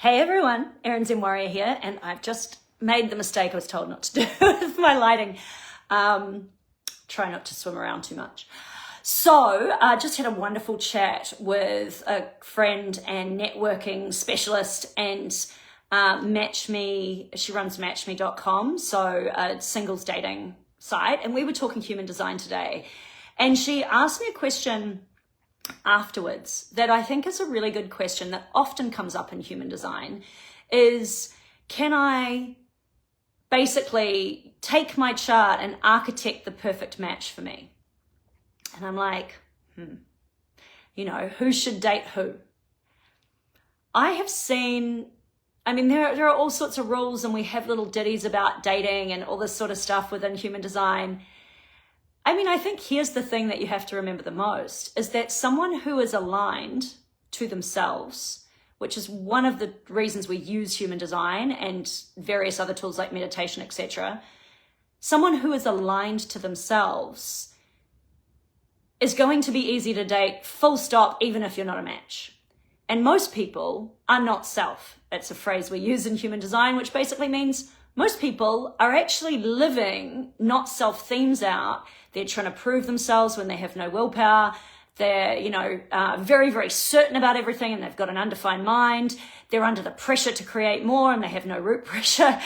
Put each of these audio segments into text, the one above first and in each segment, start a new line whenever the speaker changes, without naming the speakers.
Hey everyone, Erin Zen Warrior here, and I've just made the mistake I was told not to do with my lighting. Try not to swim around too much. So I just had a wonderful chat with a friend and networking specialist and MatchMe. She runs MatchMe.com, so a singles dating site, and we were talking human design today. And she asked me a question afterwards that I think is a really good question that often comes up in human design is, can I basically take my chart and architect the perfect match for me? And I'm like, who should date who? I have seen, there are all sorts of rules, and we have little ditties about dating and all this sort of stuff within human design. I think here's the thing that you have to remember the most, is that someone who is aligned to themselves, which is one of the reasons we use human design and various other tools like meditation, etc. Someone who is aligned to themselves is going to be easy to date, full stop, even if you're not a match. And most people are not self. It's a phrase we use in human design, which basically means most people are actually living not self themes out. They're trying to prove themselves when they have no willpower. They're, very, very certain about everything, and they've got an undefined mind. They're under the pressure to create more, and they have no root pressure.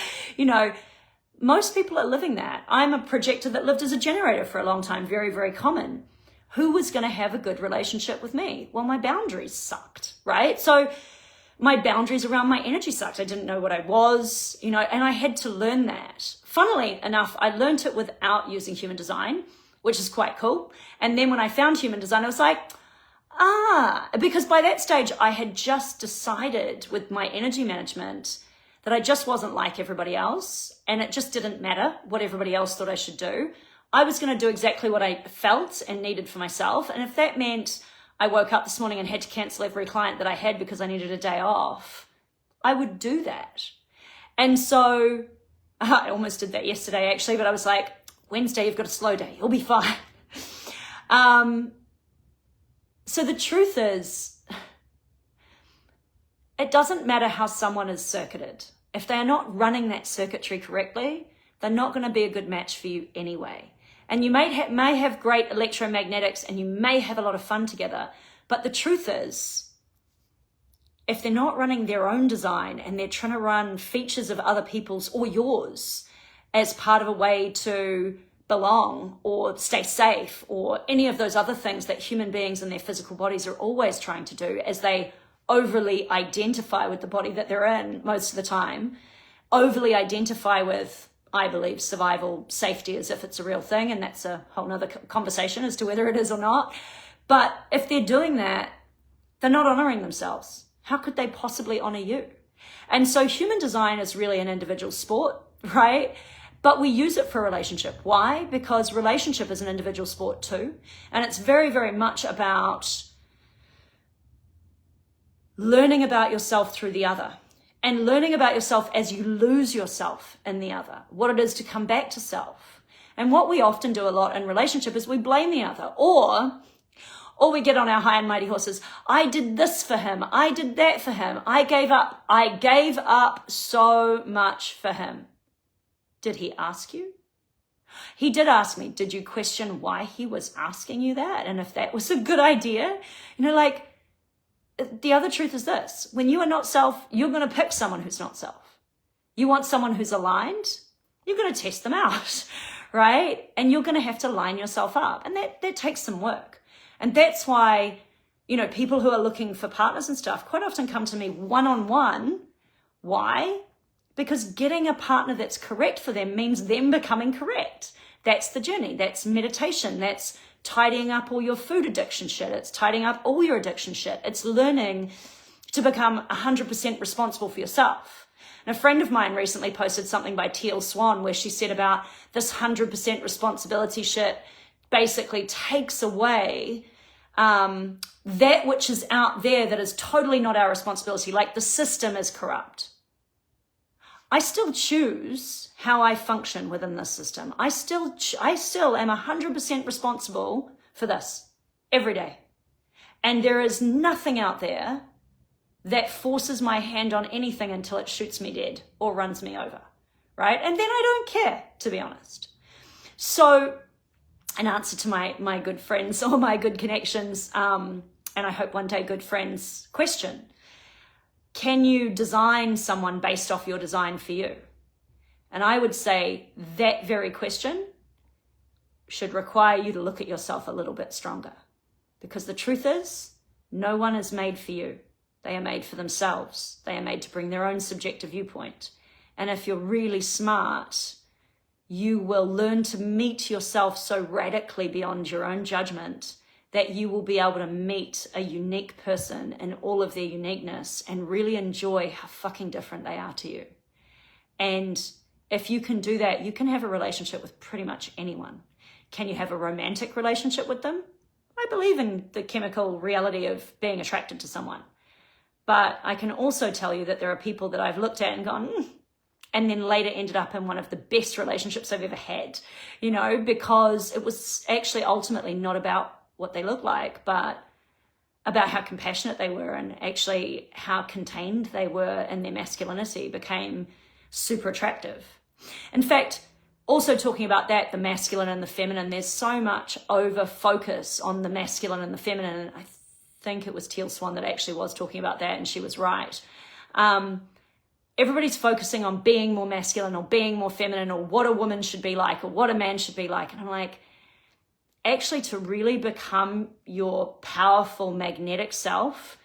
Most people are living that. I'm a projector that lived as a generator for a long time, very, very common. Who was going to have a good relationship with me? Well, my boundaries sucked, right? So my boundaries around my energy sucked. I didn't know what I was, and I had to learn that. Funnily enough, I learned it without using human design, which is quite cool. And then when I found human design, I was like, because by that stage, I had just decided with my energy management that I just wasn't like everybody else. And it just didn't matter what everybody else thought I should do. I was going to do exactly what I felt and needed for myself. And if that meant I woke up this morning and had to cancel every client that I had because I needed a day off, I would do that. And so I almost did that yesterday, actually, but I was like, Wednesday, you've got a slow day. You'll be fine. So the truth is, it doesn't matter how someone is circuited. If they are not running that circuitry correctly, they're not going to be a good match for you anyway. And you may have great electromagnetics, and you may have a lot of fun together. But the truth is, if they're not running their own design and they're trying to run features of other people's or yours as part of a way to belong or stay safe or any of those other things that human beings in their physical bodies are always trying to do as they overly identify with the body that they're in most of the time, overly identify with, I believe, survival, safety, as if it's a real thing. And that's a whole nother conversation as to whether it is or not. But if they're doing that, they're not honoring themselves. How could they possibly honor you? And so human design is really an individual sport, right? But we use it for relationship. Why? Because relationship is an individual sport too. And it's very, very much about learning about yourself through the other. And learning about yourself as you lose yourself in the other, what it is to come back to self. And what we often do a lot in relationship is we blame the other, or we get on our high and mighty horses. I did this for him. I did that for him. I gave up so much for him. Did he ask you? He did ask me. Did you question why he was asking you that? And if that was a good idea? The other truth is this: when you are not self, you're going to pick someone who's not self. You want someone who's aligned, you're going to test them out, right? And you're going to have to line yourself up. And that takes some work. And that's why, people who are looking for partners and stuff quite often come to me one-on-one. Why? Because getting a partner that's correct for them means them becoming correct. That's the journey. That's meditation. That's tidying up all your food addiction shit. It's tidying up all your addiction shit. It's learning to become 100% responsible for yourself. And a friend of mine recently posted something by Teal Swan where she said about this 100% responsibility shit basically takes away that which is out there that is totally not our responsibility. Like the system is corrupt. I still choose how I function within this system. I still am 100% responsible for this every day. And there is nothing out there that forces my hand on anything until it shoots me dead or runs me over, right? And then I don't care, to be honest. So an answer to my good friends or my good connections, and I hope one day good friends question, can you design someone based off your design for you? And I would say that very question should require you to look at yourself a little bit stronger. Because the truth is, no one is made for you. They are made for themselves. They are made to bring their own subjective viewpoint. And if you're really smart, you will learn to meet yourself so radically beyond your own judgment that you will be able to meet a unique person in all of their uniqueness and really enjoy how fucking different they are to you. And if you can do that, you can have a relationship with pretty much anyone. Can you have a romantic relationship with them? I believe in the chemical reality of being attracted to someone. But I can also tell you that there are people that I've looked at and gone, and then later ended up in one of the best relationships I've ever had, you know, because it was actually ultimately not about what they look like, but about how compassionate they were and actually how contained they were in their masculinity became super attractive. In fact, also talking about that, the masculine and the feminine, there's so much over focus on the masculine and the feminine. I think it was Teal Swan that actually was talking about that, and she was right. Everybody's focusing on being more masculine or being more feminine or what a woman should be like or what a man should be like. And I'm like, actually, to really become your powerful magnetic self,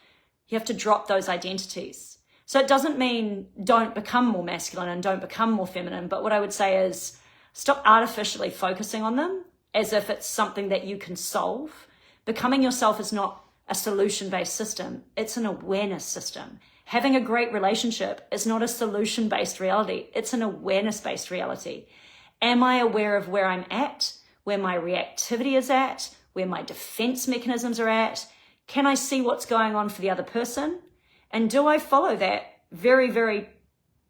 you have to drop those identities. So it doesn't mean don't become more masculine and don't become more feminine. But what I would say is stop artificially focusing on them as if it's something that you can solve. Becoming yourself is not a solution-based system. It's an awareness system. Having a great relationship is not a solution-based reality. It's an awareness-based reality. Am I aware of where I'm at, where my reactivity is at, where my defense mechanisms are at? Can I see what's going on for the other person? And do I follow that very, very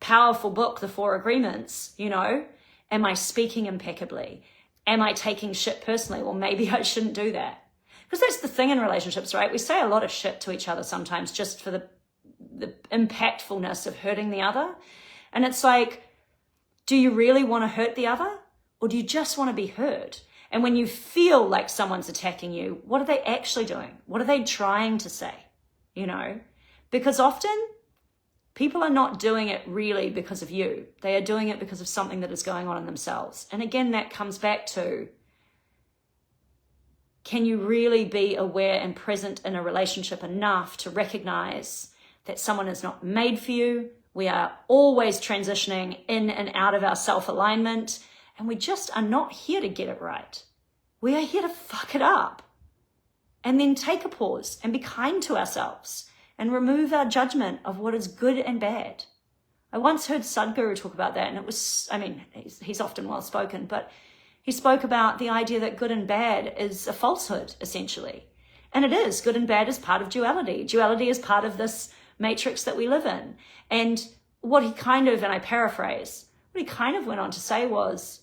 powerful book, The Four Agreements? You know, am I speaking impeccably? Am I taking shit personally? Well, maybe I shouldn't do that. Because that's the thing in relationships, right? We say a lot of shit to each other sometimes just for the impactfulness of hurting the other. And it's like, do you really want to hurt the other? Or do you just want to be heard? And when you feel like someone's attacking you, what are they actually doing? What are they trying to say? You know, because often people are not doing it really because of you. They are doing it because of something that is going on in themselves. And again, that comes back to, can you really be aware and present in a relationship enough to recognize that someone is not made for you? We are always transitioning in and out of our self-alignment, and we just are not here to get it right. We are here to fuck it up. And then take a pause and be kind to ourselves and remove our judgment of what is good and bad. I once heard Sadhguru talk about that, and it was, I mean, he's often well spoken, but he spoke about the idea that good and bad is a falsehood, essentially. And it is. Good and bad is part of duality. Duality is part of this matrix that we live in. And what he kind of, and I paraphrase, what he kind of went on to say was,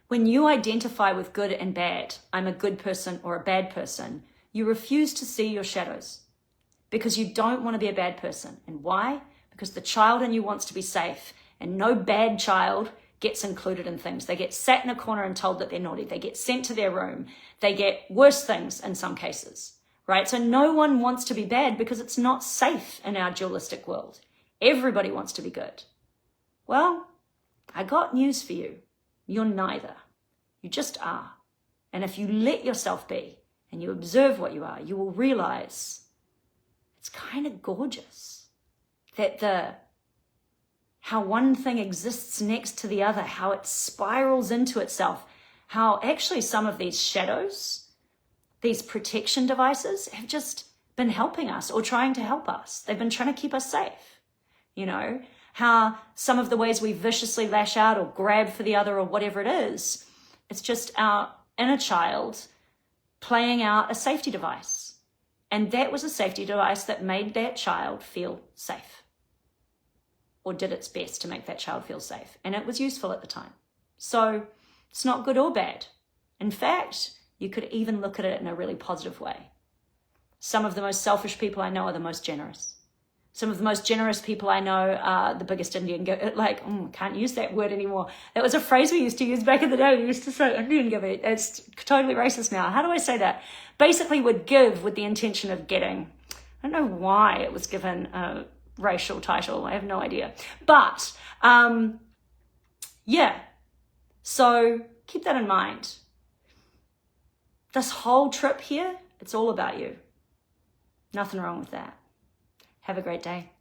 when you identify with good and bad, I'm a good person or a bad person, you refuse to see your shadows because you don't want to be a bad person. And why? Because the child in you wants to be safe, and no bad child gets included in things. They get sat in a corner and told that they're naughty. They get sent to their room. They get worse things in some cases, right? So no one wants to be bad because it's not safe in our dualistic world. Everybody wants to be good. Well, I got news for you. You're neither. You just are. And if you let yourself be and you observe what you are, you will realize it's kind of gorgeous that how one thing exists next to the other, how it spirals into itself, how actually some of these shadows, these protection devices have just been helping us or trying to help us. They've been trying to keep us safe. You know, how some of the ways we viciously lash out or grab for the other or whatever it is, it's just our inner child playing out a safety device. And that was a safety device that made that child feel safe, or did its best to make that child feel safe. And it was useful at the time. So it's not good or bad. In fact, you could even look at it in a really positive way. Some of the most selfish people I know are the most generous. Some of the most generous people I know are the biggest Indian giver. Like, can't use that word anymore. That was a phrase we used to use back in the day. We used to say Indian giver. It's totally racist now. How do I say that? Basically would give with the intention of getting. I don't know why it was given a racial title. I have no idea. But, yeah. So keep that in mind. This whole trip here, it's all about you. Nothing wrong with that. Have a great day.